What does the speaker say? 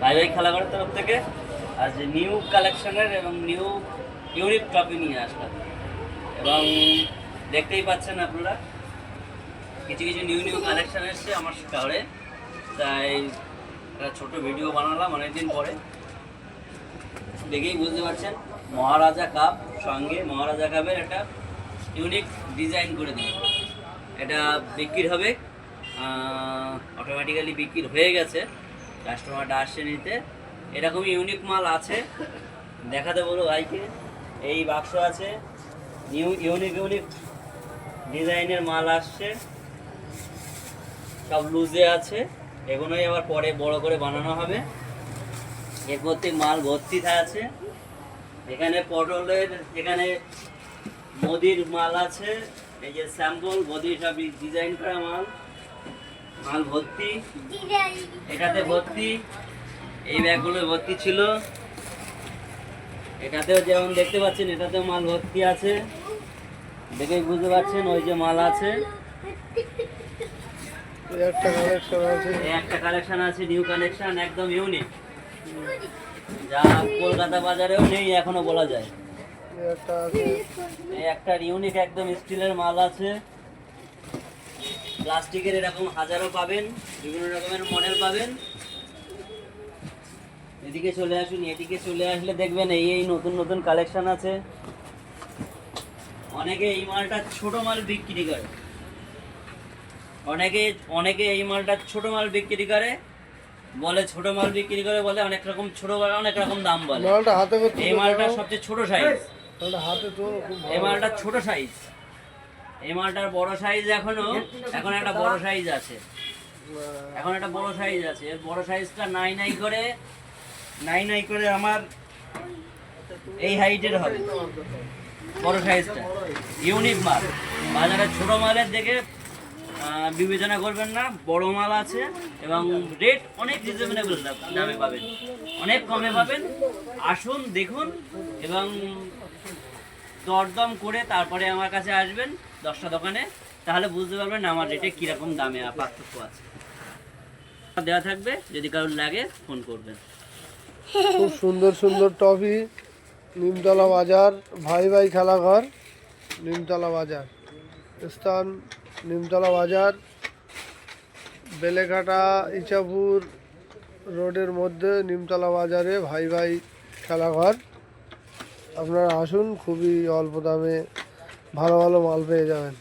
ভাই ভাই খেলাঘরের তরফ থেকে আজ নিউ কালেকশনের এবং নিউ ইউনিক টপি নিয়ে আসলাম। এবং দেখতেই পাচ্ছেন আপনারা কিছু কিছু নিউ নিউ কালেকশন এসছে আমার শহরে, তাই একটা ছোটো ভিডিও বানালাম অনেকদিন পরে। দেখেই বুঝতে পারছেন মহারাজা কাপ, সঙ্গে মহারাজা কাপের একটা ইউনিক ডিজাইন করে দিই। এটা বিক্রি হবে, অটোমেটিক্যালি বিক্রি হয়ে গেছে, কাস্টমারটা আসছে নিতে। এরকমই ইউনিক মাল আছে, দেখাতে বলো ভাইকে। এই বাক্স আছে, নিউ ইউনিক ইউনিক ডিজাইনের মাল আসছে, সব লুজে আছে। এগুলোই আবার পরে বড় করে বানানো হবে। এর প্রত্যেক মাল ভর্তি আছে। এখানে পটলের, এখানে মোদির মাল আছে, এই যে স্যাম্পল মোদি সব ডিজাইন করা মাল, মাল ভর্তি এটাতে ভর্তি। এই ব্যাগগুলো ভর্তি ছিল, এটাতেও যেমন দেখতে পাচ্ছেন এটাতেও মাল ভর্তি আছে। দেখেই বুঝতে পারছেন ওই যে মাল আছে। একটা কালেকশন আছে নিউ কালেকশন, একদম ইউনিক, যা কলকাতা বাজারেও নেই এখনো বলা যায়। একটা ইউনিক একদম স্টিলের মাল আছে, প্লাস্টিকের এরকম হাজারও পাবেন, বিভিন্ন রকমের মডেল পাবেন। এদিকে চলে আসুন, এদিকে চলে আসলে দেখবেন এই এই নতুন নতুন কালেকশন আছে। অনেকে এই মালটা ছোট মাল বিক্রি করে, অনেকে অনেকে এই মালটা ছোট মাল বিক্রি করে, বলে ছোট মাল বিক্রি করে, বলে অনেক রকম ছোট, অনেক রকম দাম বলে। এই মালটা সবচেয়ে ছোট সাইজ, এই মালটা ছোট সাইজ। এই মালটার বড় সাইজ এখন একটা বড় সাইজ আছে, এখন একটা বড় সাইজ আছে। এর বড় সাইজটা নাই নাই করে আমার এই হাইটের হবে বড় সাইজটা। ইউনিক মাল, বাজারে ছোট মালের দেখে বিবেচনা করবেন না, বড় মাল আছে এবং রেট অনেক রিজনেবল দামে পাবেন, অনেক কমে পাবেন। আসুন দেখুন এবং দরদম করে তারপরে আমার কাছে আসবেন 10টা দোকানে, তাহলে বুঝতে পারবেন আমার রেটে কীরকম দামে পার্থক্য আছে। দেওয়া থাকবে, যদি কারোর লাগে ফোন করবেন। খুব সুন্দর সুন্দর টপি, নিমতলা বাজার, ভাই ভাই খেলাঘর, নিমতলা বাজার স্থান, নিমতলা বাজার, বেলেঘাটা ইচাপুর রোডের মধ্যে নিমতলা বাজারে ভাই ভাই খেলাঘর। আপনারা আসুন, খুবই অল্প দামে ভালো ভালো মাল পেয়ে যাবেন।